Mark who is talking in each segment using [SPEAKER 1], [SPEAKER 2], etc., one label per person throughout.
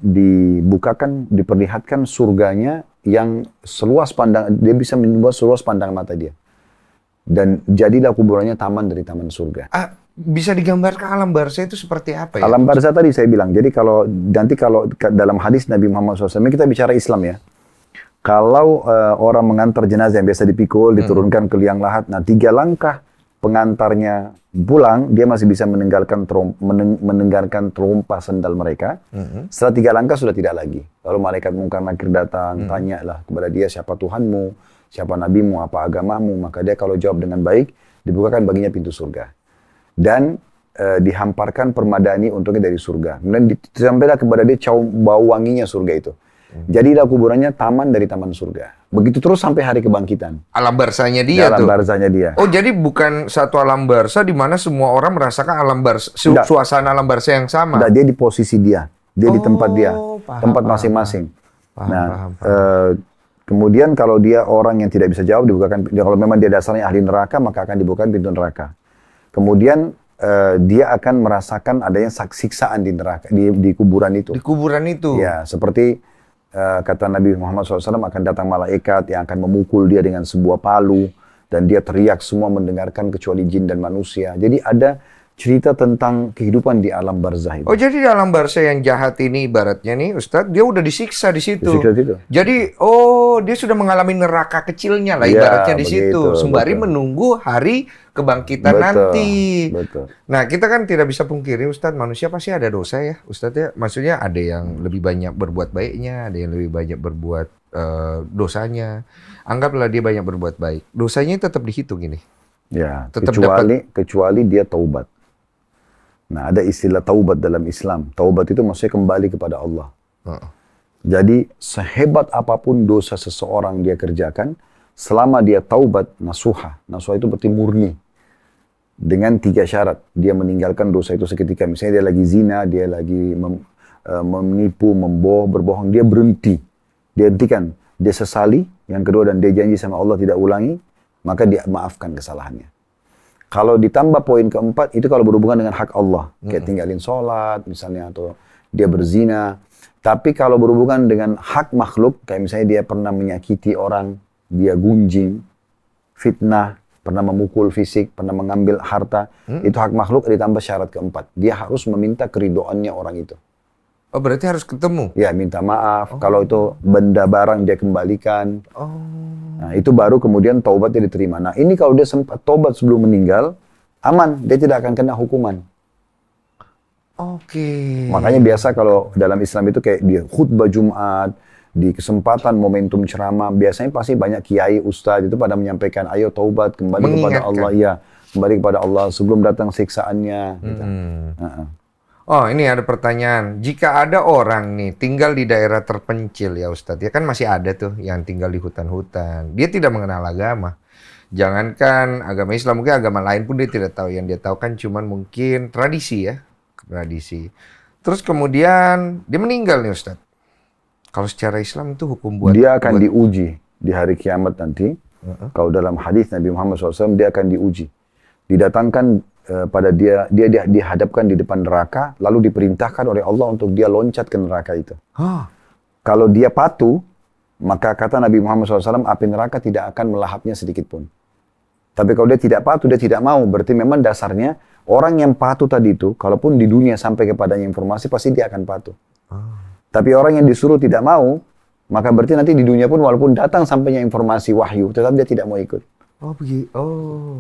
[SPEAKER 1] dibukakan, diperlihatkan surganya yang seluas pandang, dia bisa membuat seluas pandang mata dia. Dan jadilah kuburannya taman dari taman surga.
[SPEAKER 2] Bisa digambarkan alam barzah itu seperti apa ya?
[SPEAKER 1] Alam barzah tadi saya bilang, jadi kalau dalam hadis Nabi Muhammad SAW, kita bicara Islam ya. Kalau orang mengantar jenazah yang biasa dipikul, diturunkan ke liang lahat, nah 3 langkah pengantarnya pulang, dia masih bisa mendengarkan trompa sendal mereka. Setelah 3 langkah sudah tidak lagi. Lalu malaikat mungkar nakir datang, tanyalah kepada dia siapa Tuhanmu, siapa nabimu, apa agamamu. Maka dia kalau jawab dengan baik, dibukakan baginya pintu surga. Dan dihamparkan permadani untuknya dari surga. Kemudian disampaikan kepada dia bau wanginya surga itu. Jadilah kuburannya taman dari taman surga. Begitu terus sampai hari kebangkitan.
[SPEAKER 2] Alam barzahnya dia
[SPEAKER 1] alam
[SPEAKER 2] tuh?
[SPEAKER 1] barzahnya dia.
[SPEAKER 2] Oh, jadi bukan satu alam barzah di mana semua orang merasakan alam barzah, suasana alam barzah yang sama?
[SPEAKER 1] Enggak, dia di posisi dia. Dia di tempat dia. Tempat masing-masing.
[SPEAKER 2] Paham.
[SPEAKER 1] Kemudian kalau dia orang yang tidak bisa jawab, dibukakan. Kalau memang dia dasarnya ahli neraka, maka akan dibukakan pintu neraka. Kemudian dia akan merasakan adanya siksaan di neraka, di kuburan itu.
[SPEAKER 2] Di kuburan itu?
[SPEAKER 1] Ya, seperti kata Nabi Muhammad SAW, akan datang malaikat yang akan memukul dia dengan sebuah palu, dan dia teriak, semua mendengarkan kecuali jin dan manusia. Jadi ada cerita tentang kehidupan di alam barzah itu.
[SPEAKER 2] Oh, jadi di alam barzah yang jahat ini ibaratnya nih Ustadz, dia udah disiksa di situ. Jadi, dia sudah mengalami neraka kecilnya lah ibaratnya di situ. Sembari menunggu hari kebangkitan nanti.
[SPEAKER 1] Betul.
[SPEAKER 2] Nah, kita kan tidak bisa pungkiri Ustadz, manusia pasti ada dosa ya Ustadz ya. Maksudnya ada yang lebih banyak berbuat baiknya, ada yang lebih banyak berbuat dosanya. Anggaplah dia banyak berbuat baik. Dosanya tetap dihitung ini.
[SPEAKER 1] Ya, kecuali dia taubat. Nah, ada istilah taubat dalam Islam. Taubat itu maksudnya kembali kepada Allah. Jadi, sehebat apapun dosa seseorang dia kerjakan, selama dia taubat, nasuha. Nasuha itu berarti murni. Dengan 3 syarat. Dia meninggalkan dosa itu seketika. Misalnya dia lagi zina, dia lagi menipu, berbohong. Dia berhenti. Dia hentikan. Dia sesali. Yang kedua, dan dia janji sama Allah tidak ulangi. Maka dia maafkan kesalahannya. Kalau ditambah poin keempat, itu kalau berhubungan dengan hak Allah. Kayak tinggalin sholat misalnya, atau dia berzina. Tapi kalau berhubungan dengan hak makhluk, kayak misalnya dia pernah menyakiti orang, dia gunjing, fitnah, pernah memukul fisik, pernah mengambil harta, itu hak makhluk, ditambah syarat keempat. Dia harus meminta keridoannya orang itu.
[SPEAKER 2] Oh, berarti harus ketemu?
[SPEAKER 1] Ya, minta maaf. Kalau itu benda barang dia kembalikan. Nah, itu baru kemudian taubatnya diterima. Nah, ini kalau dia sempat taubat sebelum meninggal, aman. Dia tidak akan kena hukuman. Makanya biasa kalau dalam Islam itu kayak di khutbah Jumat, di kesempatan momentum ceramah, biasanya pasti banyak kiai, ustadz itu pada menyampaikan, ayo taubat, kembali kepada Allah. Ya, kembali kepada Allah sebelum datang siksaannya. Gitu.
[SPEAKER 2] Oh, ini ada pertanyaan. Jika ada orang nih tinggal di daerah terpencil ya Ustadz, ya kan masih ada tuh yang tinggal di hutan-hutan. Dia tidak mengenal agama. Jangankan agama Islam, mungkin agama lain pun dia tidak tahu. Yang dia tahu kan cuman mungkin tradisi ya. Tradisi. Terus kemudian dia meninggal nih Ustadz. Kalau secara Islam itu hukum
[SPEAKER 1] dia akan diuji di hari kiamat nanti. Kalau dalam hadis Nabi Muhammad SAW, dia akan diuji. Didatangkan pada dia dihadapkan di depan neraka, lalu diperintahkan oleh Allah untuk dia loncat ke neraka itu. Kalau dia patuh, maka kata Nabi Muhammad SAW, api neraka tidak akan melahapnya sedikit pun. Tapi kalau dia tidak patuh, dia tidak mau, berarti memang dasarnya orang yang patuh tadi itu, kalaupun di dunia sampai kepadanya informasi, pasti dia akan patuh. Tapi orang yang disuruh tidak mau, maka berarti nanti di dunia pun walaupun datang sampainya informasi wahyu, tetap dia tidak mau ikut.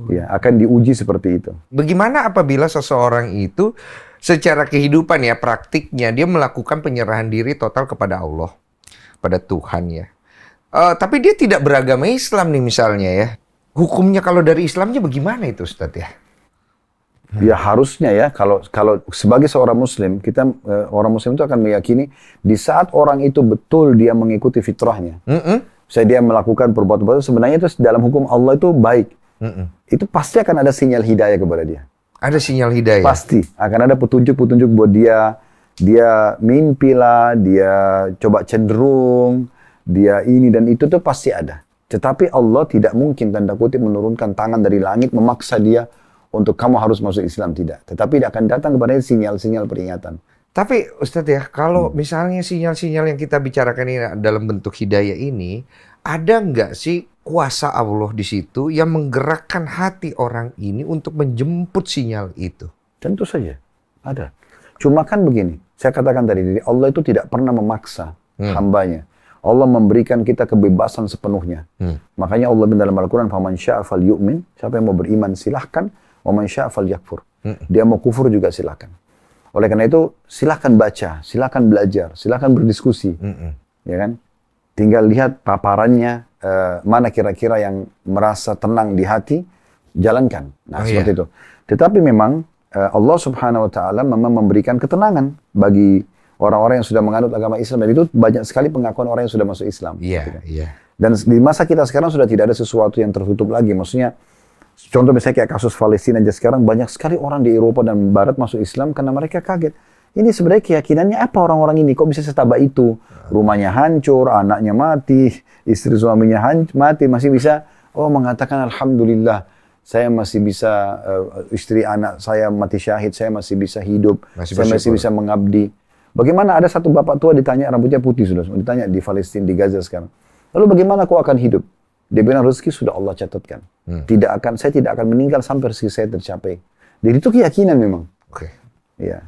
[SPEAKER 1] Ya, akan diuji seperti itu.
[SPEAKER 2] Bagaimana apabila seseorang itu secara kehidupan ya, praktiknya dia melakukan penyerahan diri total kepada Allah, pada Tuhan ya. Tapi dia tidak beragama Islam nih misalnya ya. Hukumnya kalau dari Islamnya bagaimana itu Ustadz ya?
[SPEAKER 1] Ya harusnya ya, kalau sebagai seorang Muslim, kita orang Muslim itu akan meyakini di saat orang itu betul dia mengikuti fitrahnya. Saya dia melakukan perbuatan sebenarnya itu dalam hukum Allah itu baik. Itu pasti akan ada sinyal hidayah kepada dia.
[SPEAKER 2] Ada sinyal hidayah?
[SPEAKER 1] Pasti. Akan ada petunjuk-petunjuk buat dia. Dia mimpi lah, dia coba cenderung, dia ini dan itu tuh pasti ada. Tetapi Allah tidak mungkin tanda kutip menurunkan tangan dari langit memaksa dia untuk kamu harus masuk Islam, tidak. Tetapi dia akan datang kepada sinyal-sinyal peringatan.
[SPEAKER 2] Tapi Ustadz ya, kalau misalnya sinyal-sinyal yang kita bicarakan ini dalam bentuk hidayah ini, ada nggak sih kuasa Allah di situ yang menggerakkan hati orang ini untuk menjemput sinyal itu?
[SPEAKER 1] Tentu saja, ada. Cuma kan begini, saya katakan tadi, Allah itu tidak pernah memaksa hambanya. Allah memberikan kita kebebasan sepenuhnya. Makanya Allah dalam Al-Quran, "Faman syaa falyu'min", siapa yang mau beriman silahkan, wa man syaa falyakfur. Dia mau kufur juga silahkan. Oleh karena itu, silahkan baca, silahkan belajar, silahkan berdiskusi. Ya kan? Tinggal lihat paparannya, mana kira-kira yang merasa tenang di hati, jalankan. Nah, seperti itu. Tetapi memang Allah Subhanahu wa taala memang memberikan ketenangan bagi orang-orang yang sudah menganut agama Islam, dan itu banyak sekali pengakuan orang yang sudah masuk Islam. Dan di masa kita sekarang sudah tidak ada sesuatu yang tertutup lagi. Maksudnya, contoh misalnya kayak kasus Palestina aja sekarang, banyak sekali orang di Eropa dan Barat masuk Islam karena mereka kaget. Ini sebenarnya keyakinannya apa orang-orang ini? Kok bisa setabah itu? Rumahnya hancur, anaknya mati, istri suaminya mati, masih bisa mengatakan Alhamdulillah, saya masih bisa, istri anak saya mati syahid, saya masih bisa hidup, saya masih bisa mengabdi. Bagaimana ada satu bapak tua ditanya, rambutnya putih sudah, ditanya di Palestina, di Gaza sekarang. Lalu bagaimana kau akan hidup? Dia bilang rezeki sudah Allah catatkan. Saya tidak akan meninggal sampai rezeki saya tercapai. Jadi itu keyakinan memang. Iya.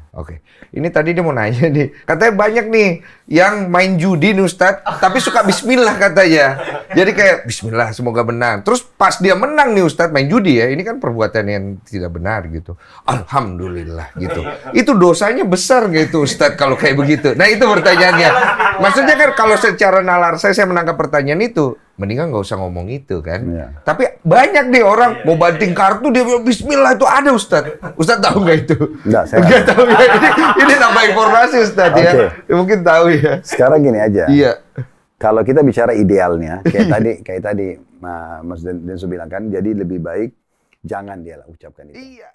[SPEAKER 2] Ini tadi dia mau nanya nih. Katanya banyak nih yang main judi nih Ustadz, tapi suka bismillah katanya. Jadi kayak bismillah semoga menang. Terus pas dia menang nih Ustadz main judi ya, ini kan perbuatan yang tidak benar gitu. Alhamdulillah gitu. Itu dosanya besar nggak itu Ustadz kalau kayak begitu? Nah itu pertanyaannya. Maksudnya kan kalau secara nalar saya menangkap pertanyaan itu, mendingan nggak usah ngomong itu kan. Tapi banyak nih orang mau banting kartu dia bilang bismillah, itu ada Ustadz. Ustadz tahu nggak itu? Nggak tahu ya. Ini nambah informasi Ustadz ya. Mungkin tahu ya.
[SPEAKER 1] Sekarang gini aja.
[SPEAKER 2] Iya.
[SPEAKER 1] Kalau kita bicara idealnya, kayak tadi Mas Densu bilang kan, jadi lebih baik jangan dia ucapkan itu.
[SPEAKER 2] Iya.